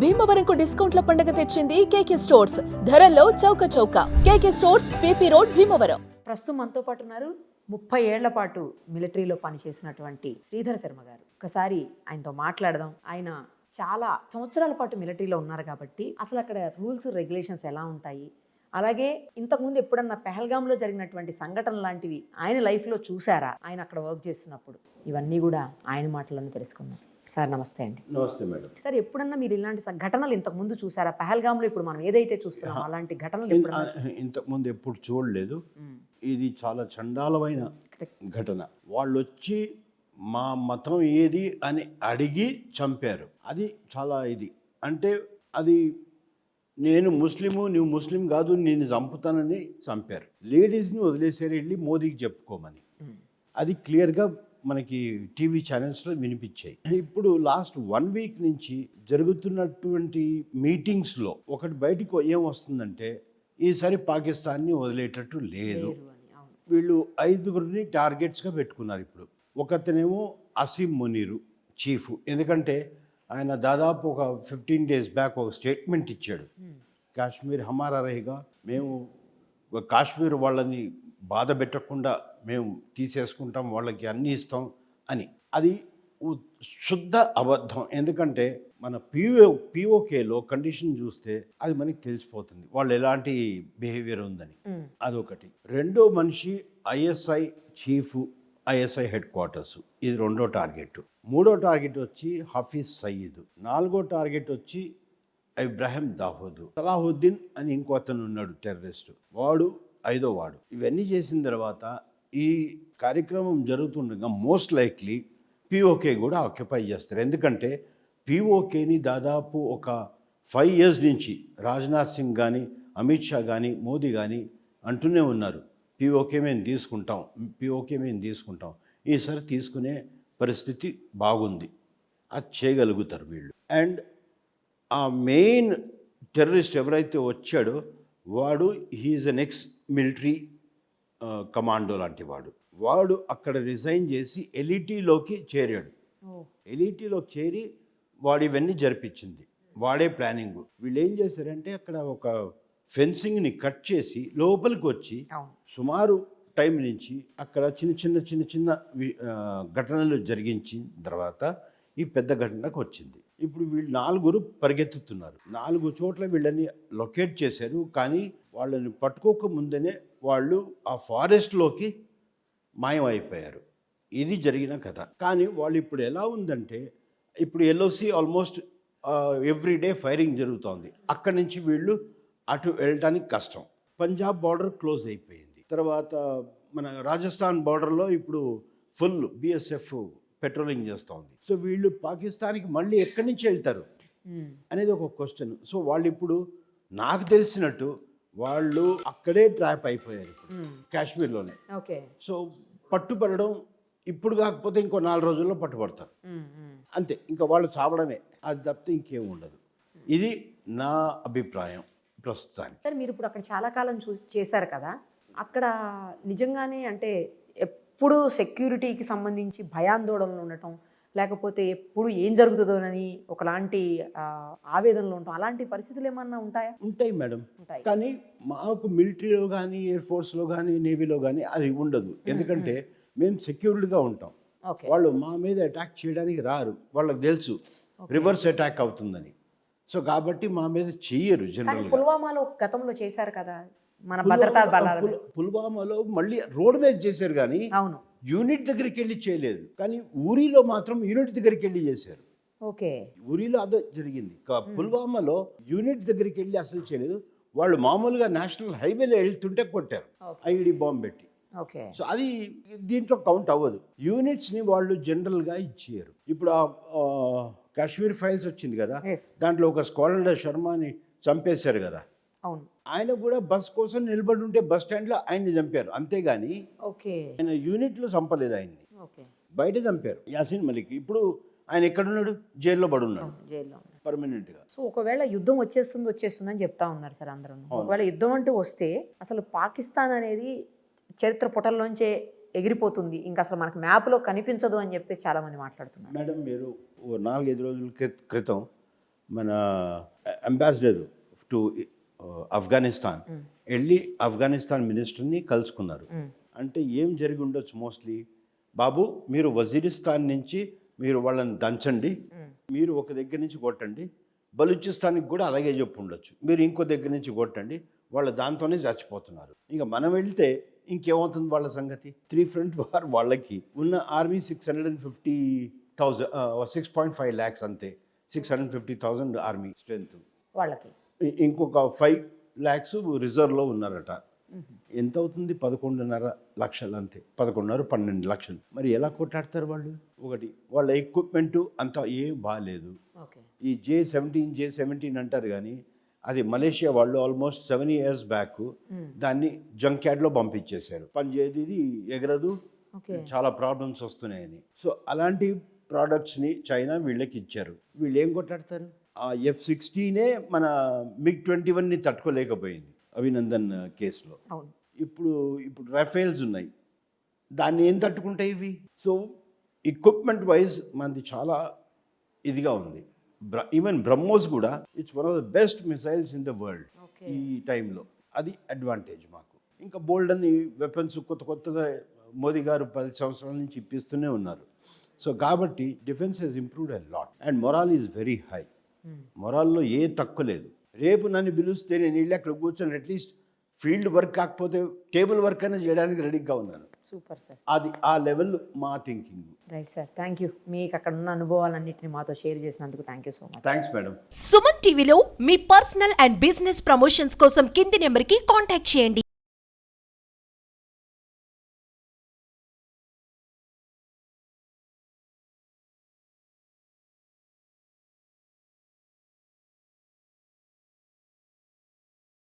భీమవరంకు డిస్కౌంట్ల పండుగ తెచ్చింది కేకే స్టోర్స్. ధరల్లో చౌక చౌక. కేకే స్టోర్స్, పీపీ రోడ్, భీమవరం. ప్రస్తుతం మనతో పాటు ఉన్నారు 30 ఏళ్ల పాటు మిలిటరీలో పనిచేసినటువంటి శ్రీధర్ శర్మ గారు. ఒకసారి ఆయనతో మాట్లాడదాం. ఆయన చాలా సంవత్సరాల పాటు మిలిటరీలో ఉన్నారు కాబట్టి అసలు అక్కడ రూల్స్ రెగ్యులేషన్స్ ఎలా ఉంటాయి, అలాగే ఇంతకుముందు ఎప్పుడన్నా పెహల్గాంలో జరిగినటువంటి సంఘటన లాంటివి ఆయన లైఫ్లో చూసారా, ఆయన అక్కడ వర్క్ చేస్తున్నప్పుడు, ఇవన్నీ కూడా ఆయన మాటలను తెలుసుకున్నాం. సార్ నమస్తే అండి. నమస్తే మేడం. సార్ ఎప్పుడన్నా మీరు ఇలాంటి ఘటనలు ఇంతకు ముందు చూసారా? పెహల్గాంలో ఇప్పుడు మనం ఏదైతే చూస్తున్నాం అలాంటి ఘటనలు ఇంతకుముందు ఎప్పుడు చూడలేదు. ఇది చాలా చండాలమైన ఘటన. వాళ్ళు వచ్చి మా మతం ఏది అని అడిగి చంపారు. అది చాలా ఇది అంటే అది నేను ముస్లిము, నువ్వు ముస్లిం కాదు, నేను చంపుతానని చంపారు. లేడీస్ని వదిలేసారు వెళ్ళి మోదీకి చెప్పుకోమని. అది క్లియర్గా మనకి టీవీ ఛానల్స్లో వినిపించాయి. ఇప్పుడు లాస్ట్ 1 వీక్ నుంచి జరుగుతున్నటువంటి మీటింగ్స్లో ఒకటి బయటకు ఏం వస్తుందంటే ఈసారి పాకిస్తాన్ని వదిలేటట్టు లేదు. వీళ్ళు 5గురిని టార్గెట్స్గా పెట్టుకున్నారు. ఇప్పుడు ఒకతనేమో అసీం మునీరు చీఫ్, ఎందుకంటే ఆయన దాదాపు ఒక 15 days బ్యాక్ ఒక స్టేట్మెంట్ ఇచ్చాడు. కాశ్మీర్ హమారా రహేగా, మేము కాశ్మీర్ వాళ్ళని బాధ పెట్టకుండా మేము తీసేసుకుంటాం, వాళ్ళకి అన్నీ ఇస్తాం అని. అది శుద్ధ అబద్ధం. ఎందుకంటే మన పిఓకేలో కండిషన్ చూస్తే అది మనకి తెలిసిపోతుంది వాళ్ళు ఎలాంటి బిహేవియర్ ఉందని. అదొకటి. రెండో మనిషి ISI chief, ISI head quarters, ఇది రెండో టార్గెట్. మూడో టార్గెట్ వచ్చి హఫీజ్ సయీద్. నాలుగో టార్గెట్ వచ్చి ఇబ్రాహిం దాహూద్. సలాహుద్దీన్ అని ఇంకో అతను ఉన్నాడు టెర్రరిస్ట్, వాడు 5వ వాడు. ఇవన్నీ చేసిన తర్వాత ఈ కార్యక్రమం జరుగుతుండగా మోస్ట్ లైక్లీ పిఓకే కూడా ఆక్యుపై చేస్తారు. ఎందుకంటే పిఓకేని దాదాపు ఒక 5 years నుంచి రాజ్నాథ్ సింగ్ కానీ, అమిత్ షా కానీ, మోదీ కానీ అంటూనే ఉన్నారు, పిఓకే మేము తీసుకుంటాం, పిఓకే మేము తీసుకుంటాం. ఈసారి తీసుకునే పరిస్థితి బాగుంది, అది చేయగలుగుతారు వీళ్ళు. అండ్ ఆ మెయిన్ టెర్రరిస్ట్ ఎవరైతే వచ్చాడో వాడు he's an ex military commando లాంటి వాడు అక్కడ రిజైన్ చేసి ఎల్ఈటీలోకి చేరాడు. ఎల్ఈటీలోకి చేరి వాడు ఇవన్నీ జరిపించింది, వాడే ప్లానింగ్. వీళ్ళు ఏం చేశారంటే అక్కడ ఒక ఫెన్సింగ్ని కట్ చేసి లోపలికి వచ్చి సుమారు టైం నుంచి అక్కడ చిన్న చిన్న ఘటనలు జరిగించిన తర్వాత ఈ పెద్ద ఘటనకు వచ్చింది. ఇప్పుడు వీళ్ళు 4 పరిగెత్తుతున్నారు. 4 చోట్ల వీళ్ళని లొకేట్ చేశారు, కానీ వాళ్ళని పట్టుకోక ముందనే వాళ్ళు ఆ ఫారెస్ట్లోకి మాయమైపోయారు. ఇది జరిగిన కథ. కానీ వాళ్ళు ఇప్పుడు ఎలా ఉందంటే ఇప్పుడు ఎల్ఓసి ఆల్మోస్ట్ ఎవ్రీడే ఫైరింగ్ జరుగుతోంది. అక్కడి నుంచి వీళ్ళు అటు వెళ్ళడానికి కష్టం. పంజాబ్ బార్డర్ క్లోజ్ అయిపోయింది. తర్వాత మన రాజస్థాన్ బార్డర్లో ఇప్పుడు ఫుల్ బిఎస్ఎఫ్ పెట్రోలింగ్ చేస్తోంది. సో వీళ్ళు పాకిస్తాన్కి మళ్ళీ ఎక్కడి నుంచి వెళ్తారు అనేది ఒక క్వశ్చన్. సో వాళ్ళు ఇప్పుడు నాకు తెలిసినట్టు వాళ్ళు అక్కడే ట్రాప్ అయిపోయారు కాశ్మీర్లోనే. సో పట్టుబడడం ఇప్పుడు కాకపోతే ఇంకో 4 రోజుల్లో పట్టుబడతారు అంతే. ఇంకా వాళ్ళు చావడమే, అది తప్పితే ఇంకేం ఉండదు. ఇది నా అభిప్రాయం ప్రస్తుతానికి. సార్ మీరు ఇప్పుడు అక్కడ చాలా కాలం చేశారు కదా, అక్కడ నిజంగానే అంటే ఎప్పుడు సెక్యూరిటీకి సంబంధించి భయాందోళనలు ఉండటం, లేకపోతే ఎప్పుడు ఏం జరుగుతుందోనని ఒకలాంటి ఆవేదనలు ఉండటం, అలాంటి పరిస్థితులు ఏమన్నా ఉంటాయా? ఉంటాయి మేడం, కానీ మాకు మిలిటరీలో కానీ, ఎయిర్ ఫోర్స్లో కానీ, నేవీలో కానీ అది ఉండదు. ఎందుకంటే మేము సెక్యూర్డ్గా ఉంటాం. వాళ్ళు మా మీద అటాక్ చేయడానికి రారు, వాళ్ళకి తెలుసు రివర్స్ అటాక్ అవుతుందని. సో కాబట్టి మా మీద చెయ్యరు. జనరల్ పుల్వామాలో గతంలో చేశారు కదా మన భద్రతా బలాలు. పుల్వామాలో మళ్ళీ రోడ్ మీద చేశారు, కానీ అవును యూనిట్ దగ్గరికి వెళ్ళి చేయలేదు. కానీ ఊరిలో మాత్రం యూనిట్ దగ్గరికి వెళ్ళి చేశారు. ఓకే, ఊరిలో అదే జరిగింది. పుల్వామాలో యూనిట్ దగ్గరికి వెళ్ళి అసలు చేయలేదు. వాళ్ళు మామూలుగా నేషనల్ హైవేలో వెళ్తుంటే కొట్టారు ఐఈడి బాంబు పెట్టి. సో అది దీంట్లో కౌంట్ అవ్వదు. యూనిట్స్ని వాళ్ళు జనరల్గా ఇచ్చారు. ఇప్పుడు కాశ్మీర్ ఫైల్స్ వచ్చింది కదా, దాంట్లో ఒక స్క్వాడ్రన్ శర్మని చంపేశారు కదా, అవును. ఆయన కూడా బస్ కోసం నిలబడి ఉంటే బస్ స్టాండ్లో ఆయన్ని చంపారు, అంతేగాని ఆయన యూనిట్లో చంపలేదు. ఆయన్ని బయట చంపారు, యాసిన్ మలిక్. ఇప్పుడు ఆయన ఎక్కడున్నాడు? జైల్లో పడున్నాడు పర్మనెంట్గా. సో ఒకవేళ యుద్ధం వచ్చేస్తుందని చెప్తా ఉన్నారు సార్ అందరూ. ఒకవేళ యుద్ధం అంటూ వస్తే అసలు పాకిస్తాన్ అనేది చరిత్ర పుటల్లోంచే ఎగిరిపోతుంది, ఇంకా అసలు మనకు మ్యాప్లో కనిపించదు అని చెప్పేసి చాలామంది మాట్లాడుతున్నారు. మేడం, మీరు 4-5 రోజుల క్రితం మన అంబాసిడర్ టు ఆఫ్ఘనిస్తాన్ వెళ్ళి ఆఫ్ఘనిస్తాన్ మినిస్టర్ని కలుసుకున్నారు. అంటే ఏం జరిగి ఉండొచ్చు మోస్ట్లీ, బాబు మీరు వజీరిస్తాన్ నుంచి మీరు వాళ్ళని దంచండి, మీరు ఒక దగ్గర నుంచి కొట్టండి, బలూచిస్తాన్కి కూడా అలాగే చెప్పు ఉండొచ్చు, మీరు ఇంకో దగ్గర నుంచి కొట్టండి, వాళ్ళు దాంతోనే చచ్చిపోతున్నారు. ఇంకా మనం వెళ్తే ఇంకేమవుతుంది వాళ్ళ సంగతి. 3 ఫ్రంట్ వార్ వాళ్ళకి ఉన్న ఆర్మీ 650,000 6.5 lakhs అంతే, 650,000 ఆర్మీ స్ట్రెంత్ వాళ్ళకి. ఇంకొక 5 lakhs రిజర్వ్లో ఉన్నారట. ఎంత అవుతుంది? 11.5 లక్షలు అంతే, 11.5-12 లక్షలు. మరి ఎలా కొట్టాడతారు వాళ్ళు? ఒకటి వాళ్ళ ఎక్విప్మెంటు అంతా ఏం బాగాలేదు. ఓకే. ఈ J-17 అంటారు కానీ అది మలేషియా వాళ్ళు ఆల్మోస్ట్ 7 years బ్యాక్ దాన్ని జంక్ యార్డ్లో పంపించేశారు. పనిచేయదు, ఇది ఎగరదు, చాలా ప్రాబ్లమ్స్ వస్తున్నాయని. సో అలాంటి ప్రోడక్ట్స్ని చైనా వీళ్ళకి ఇచ్చారు. వీళ్ళు ఏం కొట్టాడతారు? ఆ F-16 మన MiG-21ని తట్టుకోలేకపోయింది అభినందన్ కేసులో. ఇప్పుడు రఫేల్స్ ఉన్నాయి, దాన్ని ఏం తట్టుకుంటాయి ఇవి? సో ఎక్విప్మెంట్ వైజ్ మనది చాలా ఇదిగా ఉంది. ఈవెన్ బ్రహ్మోస్ కూడా it's one of the best missiles in the world ఈ టైంలో. అది అడ్వాంటేజ్ మాకు. ఇంకా బోల్డ్ అని వెపన్స్ కొత్తగా మోదీ గారు 10 సంవత్సరాల నుంచి ఇప్పిస్తూనే ఉన్నారు. సో కాబట్టి defence has improved a lot and morale is very high. మొరాల్లో ఏ తక్కువ లేదు. రేపు నన్ను పిలిస్తే నేను వెళ్ళి అక్కడ కూర్చొని అట్లీస్ట్ ఫీల్డ్ వర్క్ కాకపోతే టేబుల్ వర్క్ అయినా చేయడానికి రెడీగా ఉన్నాను. Super sir. అది ఆ లెవెల్ మా thinking. Right sir, thank you. మీకు అక్కడ ఉన్న అనుభవాలన్నింటినీ మాతో షేర్ చేసినందుకు thank you so much. Thanks madam. Suman టీవీలో మీ పర్సనల్ అండ్ బిజినెస్ ప్రమోషన్స్ కోసం కింది నెంబర్కి కాంటాక్ట్ చేయండి.